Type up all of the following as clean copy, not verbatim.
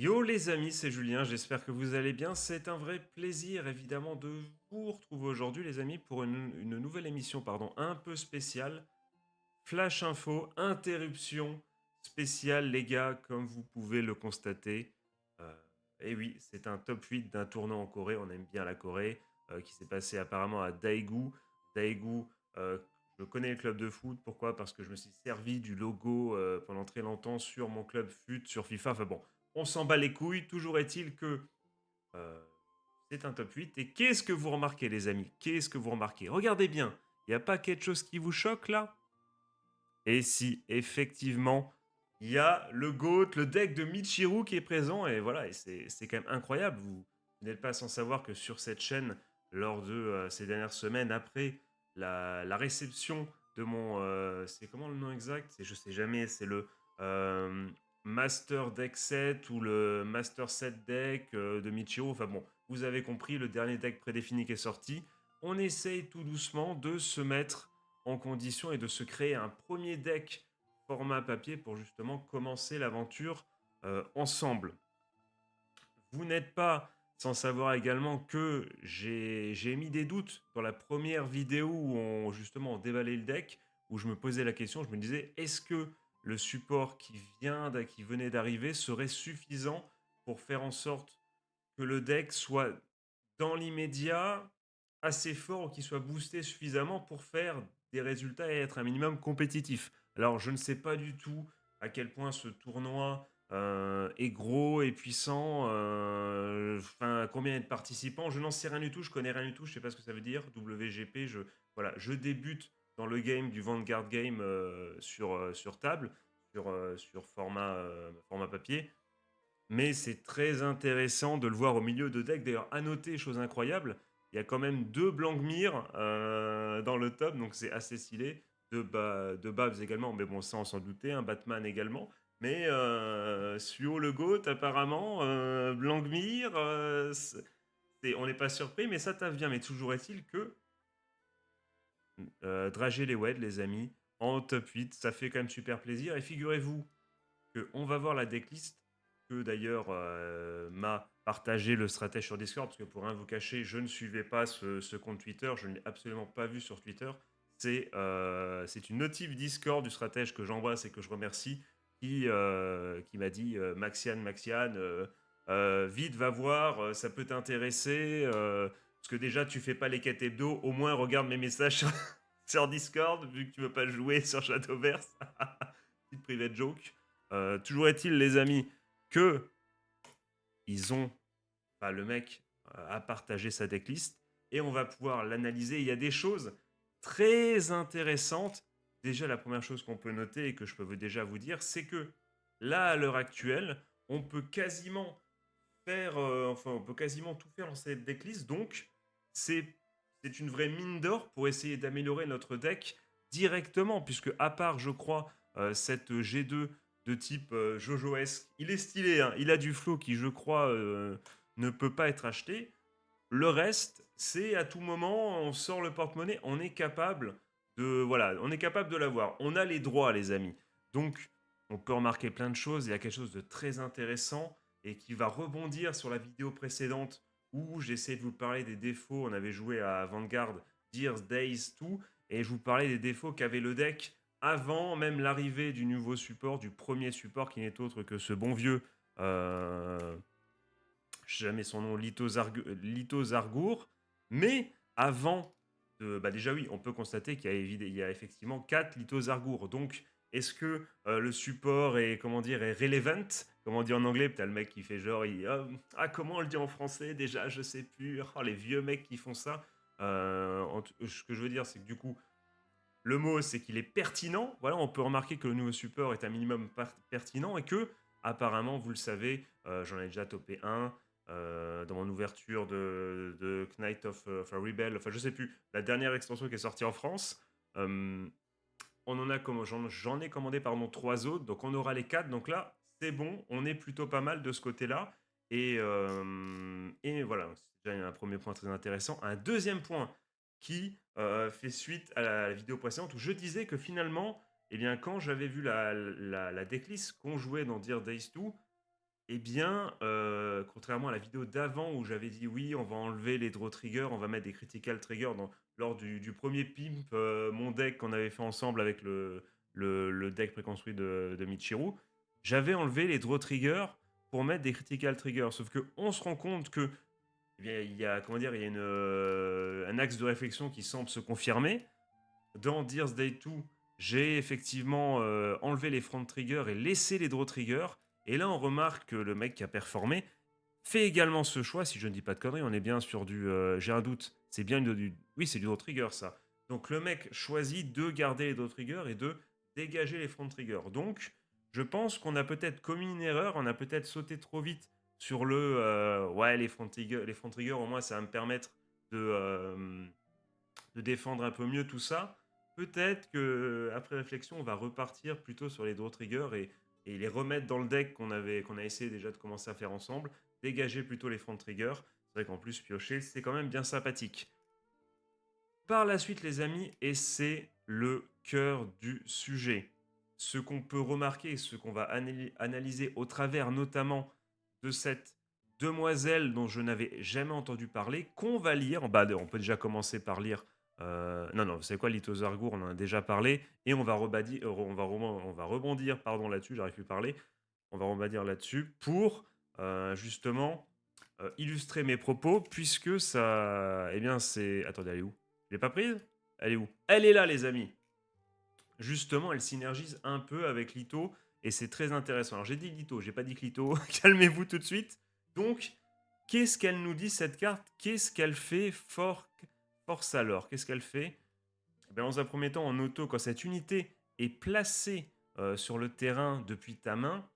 Yo les amis, c'est Julien, j'espère que vous allez bien. C'est un vrai plaisir évidemment de vous retrouver aujourd'hui les amis pour une nouvelle émission un peu spéciale. Flash info, interruption spéciale les gars, comme vous pouvez le constater. Euh, et oui, c'est un top 8 d'un tournoi en Corée, on aime bien la Corée, qui s'est passé apparemment à Daegu. Daegu, euh, je connais le club de foot, pourquoi? Parce que je me suis servi du logo pendant très longtemps sur mon club FUT, sur FIFA. Enfin bon, on s'en bat les couilles, toujours est-il que euh, c'est un top 8. Et qu'est-ce que vous remarquez les amis? Qu'est-ce que vous remarquez? Regardez bien, il n'y a pas quelque chose qui vous choque là? Et si, effectivement, il y a le GOAT, le deck de Michiru qui est présent, et voilà, et c'est quand même incroyable. Vous n'êtes pas sans savoir que sur cette chaîne, lors de ces dernières semaines, après la réception de mon... c'est comment le nom exact? Je sais jamais, c'est le euh, Master Deck Set ou le Master Set Deck de Michiru. Enfin bon, vous avez compris, le dernier deck prédéfini qui est sorti. On essaye tout doucement de se mettre en condition et de se créer un premier deck format papier pour justement commencer l'aventure ensemble. Vous n'êtes pas sans savoir également que j'ai mis des doutes dans la première vidéo où on justement déballait le deck, où je me posais la question, je me disais est-ce que le support qui venait d'arriver serait suffisant pour faire en sorte que le deck soit dans l'immédiat assez fort ou qu'il soit boosté suffisamment pour faire des résultats et être un minimum compétitif. Alors je ne sais pas du tout à quel point ce tournoi est gros et puissant, enfin combien il y a de participants, je n'en sais rien du tout, je connais rien du tout, je sais pas ce que ça veut dire, WGP, voilà, je débute dans le game du Vanguard Game sur table, sur format papier, mais c'est très intéressant de le voir au milieu de deck. D'ailleurs, à noter, chose incroyable, il y a quand même deux Blankmir dans le top, donc c'est assez stylé. De Babs également, mais bon, ça on s'en doutait, un Batman également. Mais Suo le GOAT, apparemment, Blankmir, on n'est pas surpris, mais ça taffe bien. Mais toujours est-il que Dragé les Wed, les amis, en top 8, ça fait quand même super plaisir. Et figurez-vous on va voir la decklist que d'ailleurs m'a partagé le stratège sur Discord, parce que pour rien vous cacher, je ne suivais pas ce compte Twitter, je ne l'ai absolument pas vu sur Twitter. C'est une notif Discord du stratège que j'embrasse et que je remercie, qui m'a dit Maxiane, vite va voir, ça peut t'intéresser, parce que déjà tu fais pas les quêtes hebdo, au moins regarde mes messages sur Discord, vu que tu veux pas jouer sur Shadowverse. Petite private joke. Toujours est-il, les amis, que ils ont, enfin, le mec a partagé sa decklist et on va pouvoir l'analyser. Il y a des choses très intéressantes. Déjà, la première chose qu'on peut noter et que je peux déjà vous dire, c'est que là, à l'heure actuelle, on peut quasiment on peut quasiment tout faire dans cette decklist. Donc, c'est c'est une vraie mine d'or pour essayer d'améliorer notre deck directement, puisque à part, je crois, cette G2 de type Jojo-esque, il est stylé, hein, il a du flow qui, je crois, ne peut pas être acheté. Le reste, c'est à tout moment, on sort le porte-monnaie, on est capable voilà, on est capable de l'avoir. On a les droits, les amis. Donc, on peut remarquer plein de choses. Il y a quelque chose de très intéressant et qui va rebondir sur la vidéo précédente où j'essaie de vous parler des défauts. On avait joué à Vanguard Gears Days 2 et je vous parlais des défauts qu'avait le deck avant même l'arrivée du nouveau support, du premier support qui n'est autre que ce bon vieux je sais jamais son nom, Lito Zargour. Mais avant, bah déjà oui, on peut constater qu'il y a effectivement 4 Lito Zargour. Donc, est-ce que le support est, comment dire, est relevant? Comment on dit en anglais? T'as le mec qui fait genre, comment on le dit en français déjà? Je sais plus. Oh, les vieux mecs qui font ça. Ce que je veux dire, c'est que du coup, le mot, c'est qu'il est pertinent. Voilà, on peut remarquer que le nouveau support est un minimum pertinent et que, apparemment, vous le savez, j'en ai déjà topé un dans mon ouverture de Knight of a Rebel. Enfin, je sais plus, la dernière extension qui est sortie en France. Euh, j'en ai commandé pardon 3 autres, donc on aura les 4. Donc là, c'est bon, on est plutôt pas mal de ce côté-là. Et voilà, c'est déjà un premier point très intéressant. Un deuxième point qui fait suite à la vidéo précédente où je disais que finalement, eh bien, quand j'avais vu la decklist qu'on jouait dans Dear Days 2, Eh bien, contrairement à la vidéo d'avant où j'avais dit: «Oui, on va enlever les draw triggers, on va mettre des critical triggers» lors du 1er pimp, mon deck qu'on avait fait ensemble avec le deck préconstruit de Michiru. J'avais enlevé les draw triggers pour mettre des critical triggers. Sauf qu'on se rend compte que, eh bien, il y a, comment dire? Il y a un axe de réflexion qui semble se confirmer. Dans Dear's Day 2, j'ai effectivement enlevé les front triggers et laissé les draw triggers. Et là, on remarque que le mec qui a performé fait également ce choix, si je ne dis pas de conneries, on est bien sur du... j'ai un doute, c'est bien oui, c'est du draw trigger, ça. Donc le mec choisit de garder les draw triggers et de dégager les front triggers. Donc, je pense qu'on a peut-être commis une erreur, on a peut-être sauté trop vite sur le... ouais, les front triggers, au moins, ça va me permettre de défendre un peu mieux tout ça. Peut-être que après réflexion, on va repartir plutôt sur les draw triggers et les remettre dans le deck qu'on a essayé déjà de commencer à faire ensemble. Dégager plutôt les front triggers. C'est vrai qu'en plus, piocher, c'est quand même bien sympathique. Par la suite, les amis, et c'est le cœur du sujet. Ce qu'on peut remarquer, ce qu'on va analyser au travers notamment de cette demoiselle dont je n'avais jamais entendu parler, qu'on va lire. Bah, on peut déjà commencer par lire. Non, vous savez quoi, Lithozargour, on en a déjà parlé, et on va rebondir pardon, là-dessus, j'arrive plus à parler. On va rebondir là-dessus pour justement illustrer mes propos, puisque ça. Eh bien, c'est. Attendez, elle est où? Je l'ai pas prise? Elle est où? Elle est là, les amis. Justement, elle synergise un peu avec Lito et c'est très intéressant. Alors, j'ai dit Lito, j'ai pas dit Clito. Calmez-vous tout de suite. Donc, qu'est-ce qu'elle nous dit, cette carte? Qu'est-ce qu'elle fait? Force alors. Qu'est-ce qu'elle fait? Eh bien, dans un premier temps, en auto, quand cette unité est placée sur le terrain depuis ta main,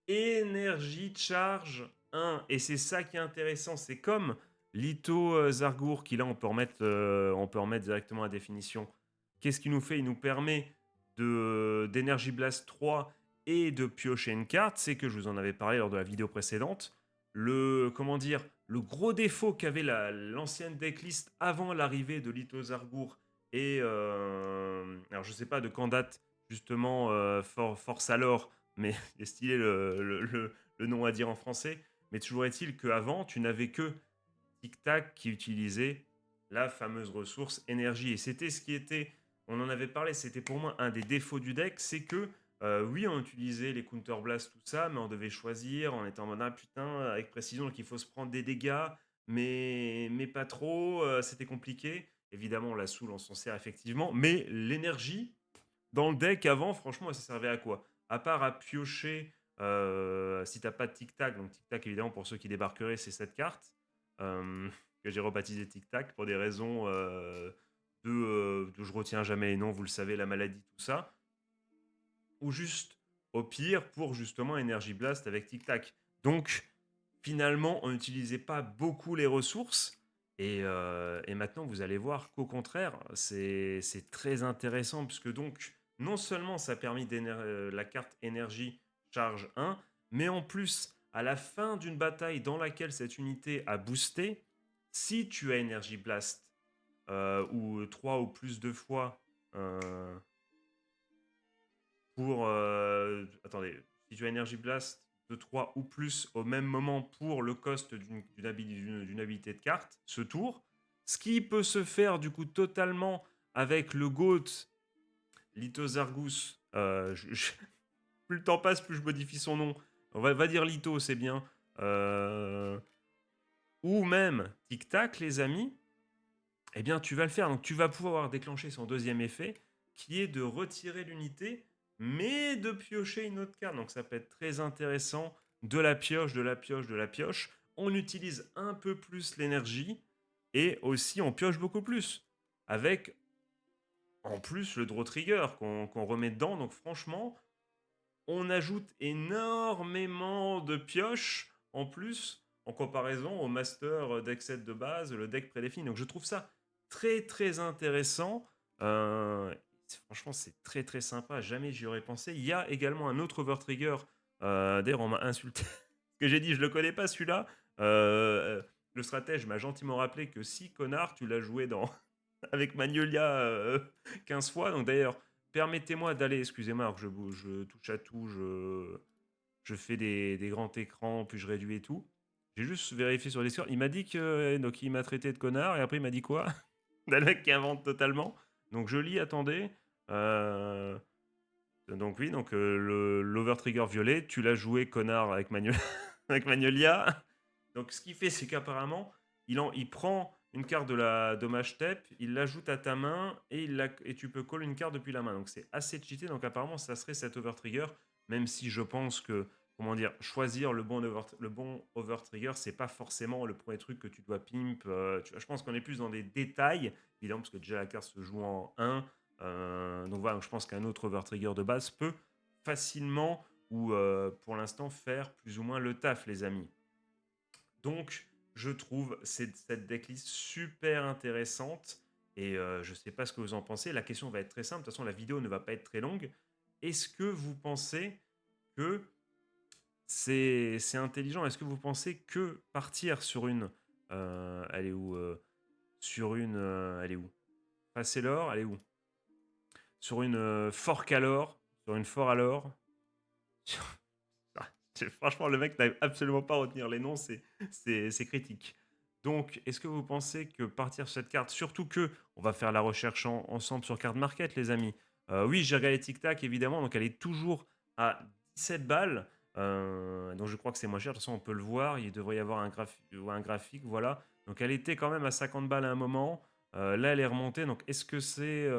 énergie charge 1. Et c'est ça qui est intéressant. C'est comme Lito Zargour, qui là, on peut remettre directement la définition. Qu'est-ce qu'il nous fait? Il nous permet d'énergie blast 3 et de piocher une carte. C'est que je vous en avais parlé lors de la vidéo précédente. Comment dire, le gros défaut qu'avait l'ancienne decklist avant l'arrivée de Lito Zargour et alors je sais pas de quand date justement Force alors, mais c'est stylé le nom à dire en français. Mais toujours est-il qu'avant, tu n'avais que Tic Tac qui utilisait la fameuse ressource énergie. Et c'était ce qui était, on en avait parlé, c'était pour moi un des défauts du deck, c'est que oui, on utilisait les Counter Blast, tout ça, mais on devait choisir, on était en mode, ah putain, avec précision, donc il faut se prendre des dégâts, mais pas trop, c'était compliqué. Évidemment, la soul, on s'en sert effectivement, mais l'énergie, dans le deck avant, franchement, ça servait à quoi? À part à piocher, si t'as pas de tic-tac, donc tic-tac évidemment pour ceux qui débarqueraient, c'est cette carte, que j'ai rebaptisé tic-tac pour des raisons de je retiens jamais les noms, vous le savez, la maladie, tout ça. Ou juste, au pire, pour justement Energy Blast avec tic-tac. Donc, finalement, on n'utilisait pas beaucoup les ressources. Et maintenant, vous allez voir qu'au contraire, c'est très intéressant, puisque donc, non seulement ça a permis la carte énergie charge 1, mais en plus, à la fin d'une bataille dans laquelle cette unité a boosté, si tu as Energy Blast, ou 3 ou plus de fois, attendez, si tu as Energy Blast de 3 ou plus au même moment pour le cost d'une habilité de carte, ce tour, ce qui peut se faire du coup totalement avec le GOAT, Lithozargus. Plus le temps passe, plus je modifie son nom. On va dire Litho, c'est bien. Ou même Tic Tac, les amis. Eh bien, tu vas le faire. Donc, tu vas pouvoir déclencher son deuxième effet, qui est de retirer l'unité, mais de piocher une autre carte. Donc, ça peut être très intéressant. De la pioche, de la pioche, de la pioche. On utilise un peu plus l'énergie et aussi on pioche beaucoup plus. Avec en plus le draw trigger qu'on remet dedans. Donc, franchement, on ajoute énormément de pioches en plus en comparaison au master deck set de base, le deck prédéfini. Donc je trouve ça très très intéressant. Franchement, c'est très très sympa. Jamais j'y aurais pensé. Il y a également un autre overtrigger. D'ailleurs, on m'a insulté. Ce que j'ai dit, je le connais pas celui-là. Le stratège m'a gentiment rappelé que si connard, tu l'as joué dans avec Magnolia 15 fois. Donc d'ailleurs, permettez-moi d'aller, excusez-moi, alors que je touche à tout, je fais des grands écrans, puis je réduis et tout. J'ai juste vérifié sur Discord. Il m'a dit que. Donc, il m'a traité de connard, et après, il m'a dit quoi? Le mec qui invente totalement. Donc, je lis, attendez. Donc, oui, donc l'Overtrigger violet, tu l'as joué, connard, avec, avec Magnolia. Donc, ce qu'il fait, c'est qu'apparemment, il prend une carte de la dommage TEP, il l'ajoute à ta main et tu peux call une carte depuis la main. Donc, c'est assez cheaté. Donc, apparemment, ça serait cet Overtrigger, même si je pense que, comment dire, choisir le bon Overtrigger, c'est pas forcément le premier truc que tu dois pimp. Je pense qu'on est plus dans des détails, évidemment, parce que déjà la carte se joue en 1. Donc, voilà, donc je pense qu'un autre Overtrigger de base peut facilement ou pour l'instant faire plus ou moins le taf, les amis. Donc, je trouve cette decklist super intéressante et je ne sais pas ce que vous en pensez. La question va être très simple. De toute façon, la vidéo ne va pas être très longue. Est-ce que vous pensez que c'est intelligent? Est-ce que vous pensez que partir sur une... elle est où Sur une... elle est où? Passer l'or, elle est où? Sur une fork à l'or, sur une fort à l'or. Franchement, le mec n'arrive absolument pas à retenir les noms, c'est critique. Donc, est-ce que vous pensez que partir sur cette carte, surtout que on va faire la recherche ensemble sur Card Market, les amis. Oui, j'ai regardé Tic Tac, évidemment, donc elle est toujours à 17 balles. Donc, je crois que c'est moins cher. De toute façon, on peut le voir. Il devrait y avoir un graphique, voilà. Donc, elle était quand même à 50 balles à un moment. Là, elle est remontée. Donc, est-ce que c'est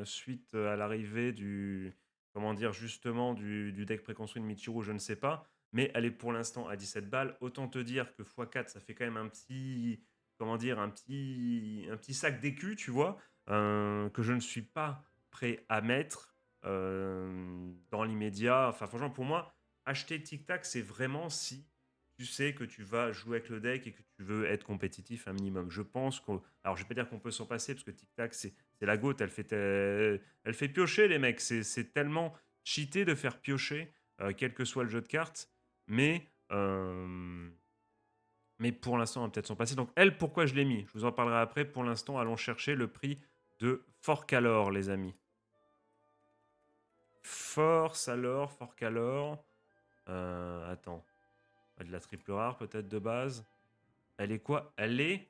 suite à l'arrivée du, comment dire, justement, du deck préconstruit de Michiru, je ne sais pas. Mais elle est pour l'instant à 17 balles. Autant te dire que x4, ça fait quand même un petit, comment dire, un petit sac d'écus, tu vois, que je ne suis pas prêt à mettre dans l'immédiat. Enfin, franchement, pour moi, acheter Tic Tac, c'est vraiment si tu sais que tu vas jouer avec le deck et que tu veux être compétitif un minimum. Je pense que... Alors, je vais pas dire qu'on peut s'en passer, parce que Tic Tac, c'est la GOAT, elle fait piocher les mecs. C'est tellement cheaté de faire piocher, quel que soit le jeu de cartes. Mais pour l'instant, on va peut-être s'en passer. Donc, elle, pourquoi je l'ai mis? Je vous en parlerai après. Pour l'instant, allons chercher le prix de Forcalor, les amis. Force alors, Forcalor. Attends. De la triple rare, peut-être de base. Elle est quoi? Elle est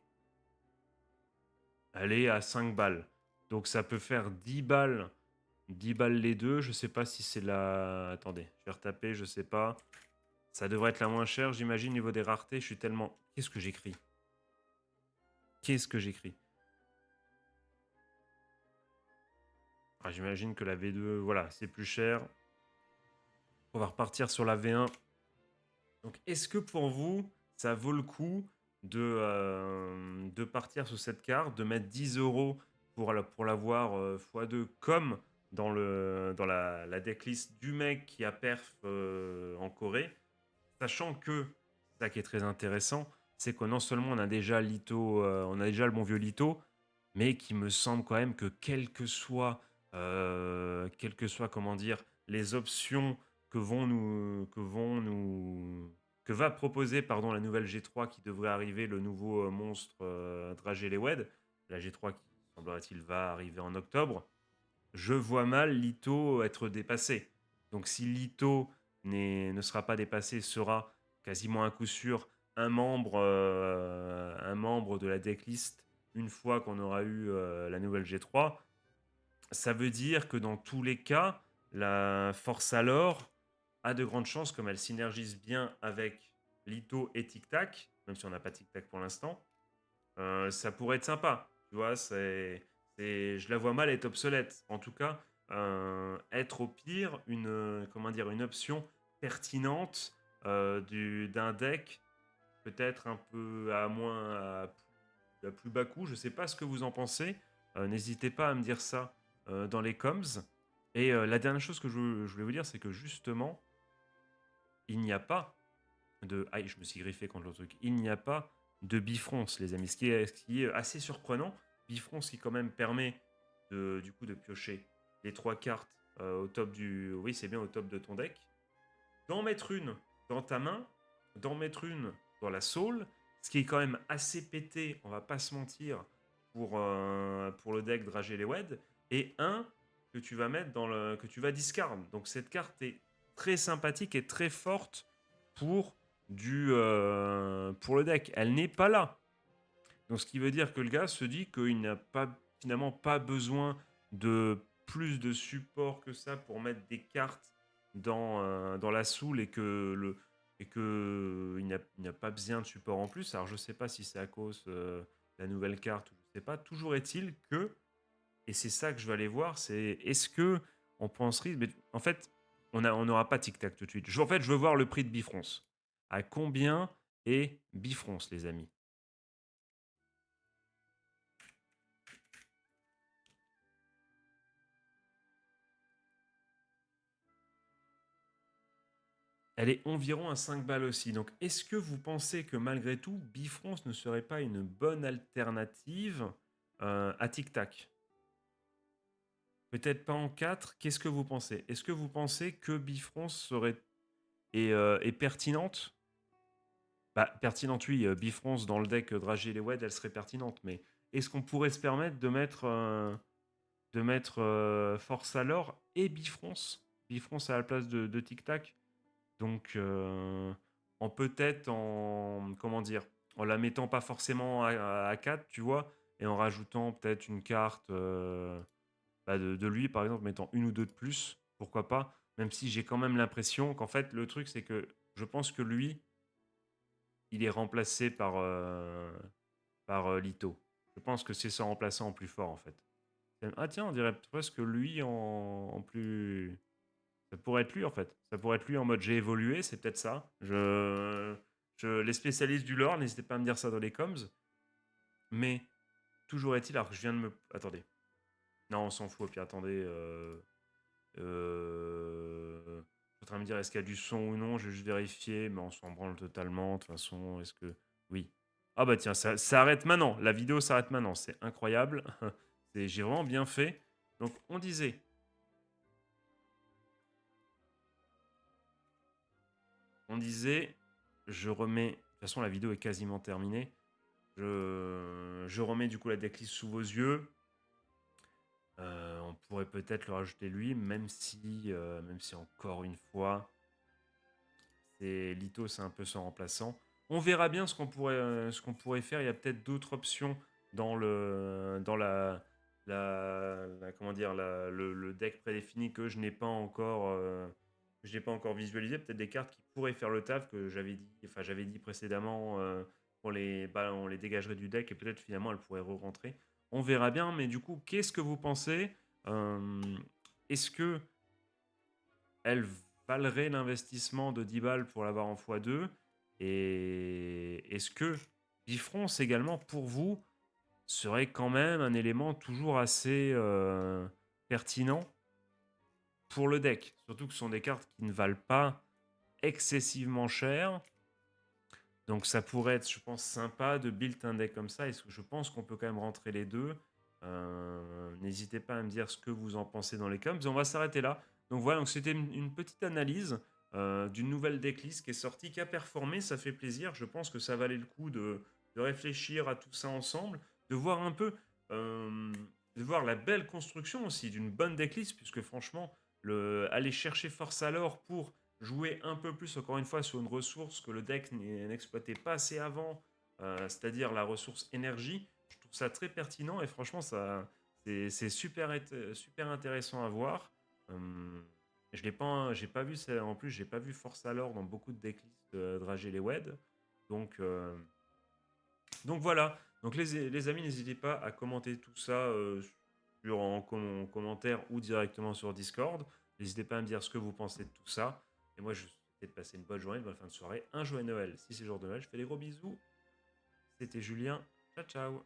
à 5 balles. Donc, ça peut faire 10 balles. 10 balles les deux. Je sais pas si c'est la... Attendez, je vais retaper, je sais pas. Ça devrait être la moins chère, j'imagine, niveau des raretés. Je suis tellement... Qu'est-ce que j'écris? Qu'est-ce que j'écris? Ah, j'imagine que la V2, voilà, c'est plus cher. On va repartir sur la V1. Donc, est-ce que pour vous, ça vaut le coup de partir sur cette carte, de mettre 10 euros pour l'avoir x2, comme dans la decklist du mec qui a perf en Corée, sachant que, ça qui est très intéressant, c'est que non seulement on a déjà Lito, on a déjà le bon vieux Lito, mais qui me semble quand même que quelles que soient, comment dire, les options que va proposer, pardon, la nouvelle G3 qui devrait arriver, le nouveau monstre Dragélewed, la G3 qui semblerait-il va arriver en octobre, je vois mal Lito être dépassé. Donc si Lito ne sera pas dépassé, sera quasiment à coup sûr un membre de la decklist une fois qu'on aura eu la nouvelle G3. Ça veut dire que dans tous les cas, la Force alors a de grandes chances, comme elle synergise bien avec Lito et Tic Tac, même si on n'a pas Tic Tac pour l'instant, ça pourrait être sympa. Tu vois, je la vois mal être obsolète. En tout cas, être au pire comment dire, une option pertinente d'un deck, peut-être un peu à plus bas coût. Je ne sais pas ce que vous en pensez. N'hésitez pas à me dire ça dans les coms. Et la dernière chose que je voulais vous dire, c'est que justement, il n'y a pas de... Aïe, je me suis griffé contre le truc. Il n'y a pas de bifronce, les amis. Ce qui est assez surprenant. Bifronce qui quand même permet du coup de piocher les 3 cartes au top du... Oui, c'est bien au top de ton deck. D'en mettre une dans ta main, d'en mettre une dans la soul, ce qui est quand même assez pété, on va pas se mentir, pour le deck Dragélewed, et un que tu vas mettre que tu vas discard. Donc cette carte est très sympathique et très forte pour, pour le deck. Elle n'est pas là. Donc ce qui veut dire que le gars se dit qu'il n'a pas, finalement pas besoin de plus de support que ça pour mettre des cartes dans la soul et que il n'a pas besoin de support en plus. Alors je sais pas si c'est à cause de la nouvelle carte ou je sais pas. Toujours est-il que, et c'est ça que je vais aller voir, c'est est-ce que on penserait, mais en fait on n'aura pas Tic Tac tout de suite. En fait je veux voir le prix de Bifrons. À combien est Bifrons les amis? Elle est environ à 5 balles aussi. Donc, est-ce que vous pensez que malgré tout, Bifrons ne serait pas une bonne alternative à Tic Tac? Peut-être pas en 4. Qu'est-ce que vous pensez? Est-ce que vous pensez que Bifrons est pertinente? Bah, pertinente, oui. Bifrons dans le deck Dragé les Wed, elle serait pertinente. Mais est-ce qu'on pourrait se permettre de mettre Force alors et Bifrons? Bifrons à la place de Tic Tac. Donc, en peut-être en, comment dire, en la mettant pas forcément à 4, tu vois, et en rajoutant peut-être une carte bah, de lui, par exemple, mettant une ou deux de plus, pourquoi pas, même si j'ai quand même l'impression qu'en fait, le truc, c'est que je pense que lui, il est remplacé par Lito. Je pense que c'est son remplaçant en plus fort, en fait. Ah tiens, on dirait presque lui en plus... Ça pourrait être lui en fait. Ça pourrait être lui en mode j'ai évolué, c'est peut-être ça. Les spécialistes du lore, n'hésitez pas à me dire ça dans les coms. Mais toujours est-il, alors que je viens de me. Attendez. Non, on s'en fout. Puis attendez. Je suis en train de me dire est-ce qu'il y a du son ou non. Je vais juste vérifier, mais on s'en branle totalement. De toute façon, est-ce que. Oui. Ah bah tiens, ça arrête maintenant. La vidéo s'arrête maintenant. C'est incroyable. J'ai vraiment bien fait. Donc on disait. On disait, je remets. De toute façon, la vidéo est quasiment terminée. Je remets du coup la decklist sous vos yeux. On pourrait peut-être le rajouter lui, même si encore une fois, c'est Lito, c'est un peu son remplaçant. On verra bien ce qu'on pourrait faire. Il y a peut-être d'autres options dans comment dire, le deck prédéfini que je n'ai pas encore visualisé. Peut-être des cartes qui pourraient faire le taf que j'avais dit précédemment. On les dégagerait du deck et peut-être finalement elles pourraient re-rentrer. On verra bien, mais du coup, qu'est-ce que vous pensez? Euh, Est-ce que elle valerait l'investissement de 10 balles pour l'avoir en x2? Et est-ce que Bifrons également, pour vous, serait quand même un élément toujours assez pertinent pour le deck? Surtout que ce sont des cartes qui ne valent pas excessivement cher. Donc ça pourrait être, je pense, sympa de build un deck comme ça. Et je pense qu'on peut quand même rentrer les deux. N'hésitez pas à me dire ce que vous en pensez dans les comments. On va s'arrêter là. Donc voilà, donc c'était une petite analyse d'une nouvelle decklist qui est sortie, qui a performé. Ça fait plaisir. Je pense que ça valait le coup de réfléchir à tout ça ensemble, de voir un peu, de voir la belle construction aussi d'une bonne decklist, puisque franchement, aller chercher Force alors pour jouer un peu plus, encore une fois, sur une ressource que le deck n'exploitait pas assez avant, c'est-à-dire la ressource énergie. Je trouve ça très pertinent et franchement, c'est super intéressant à voir. Je l'ai pas, j'ai pas vu ça, en plus, j'ai pas vu Force alors dans beaucoup de decklists de Dragé les Wed. Donc, donc voilà. Donc les amis, n'hésitez pas à commenter tout ça en commentaire ou directement sur Discord. N'hésitez pas à me dire ce que vous pensez de tout ça. Et moi, je vous souhaite de passer une bonne journée, une bonne fin de soirée, un joyeux Noël. Si c'est jour de Noël, je fais des gros bisous. C'était Julien. Ciao, ciao.